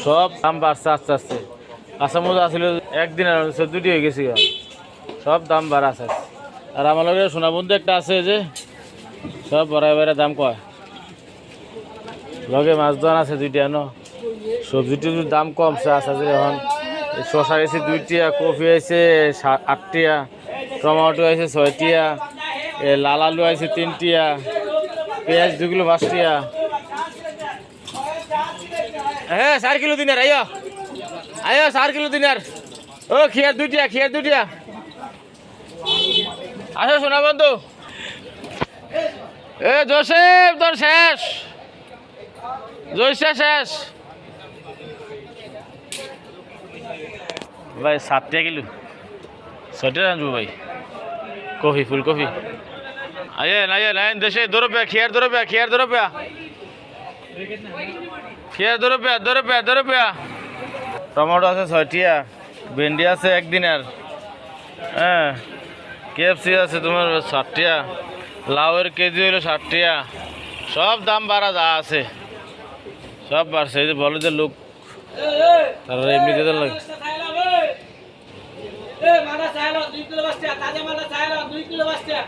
সব দাম বাড়ছে আস্তে আস্তে। কাঁচামরিচ আসলে একদিন আর 14টি হয়ে গেছে, সব দাম বাড়া আছে। আর আমার লগে সোনাবন্ধু একটা আছে যে সব বাড়ায় বাড়ায় দাম কয়। লগে মাছ দোকান আছে 2টা ন, সবজিটির দাম কমছে আছে যে এখন। শশা গেছে 2টিয়া, কফি আছে 8টিয়া, টমেটো আছে 6টিয়া, লাল আলু আছে 3টিয়া, পেঁয়াজ 2 কিলো 5টিয়া। হ্যাঁ 4 কিলো দিনের আইয়া আইয়া 4 কিলো দিনের। ও খিয়ার 2টিয়া আসো শোনা বন্ধু। এ জোসেফ তোর শেষ, জয়সা শেষ ভাই। 7 টাকা কিলো, 6টা আনবো ভাই। কফি ফুলকপি আইয়েন দেশে 2 রুপিয়া খিয়ার, 2 রুপিয়া খিয়ার, 2 রুপিয়া খিয়ার, 2 রুপিয়া 2 রুপিয়া 2 রুপিয়া। টমেটো আছে 6টিয়া, ভেন্ডি আছে একদিনের। হ্যাঁ কেএফসি আছে তোমার 60টিয়া, লাউয়ের কেজি হলো 60টিয়া। সব দাম বাড়া যা আছে সব বাড়ছে। এই যে বলে যে লোক তারা এমনিতে তো লাগে। মালা চাইলো 2 কিলো 5 টাকা, তাজা মালা চাইলো 2 কিলো 5 টাকা।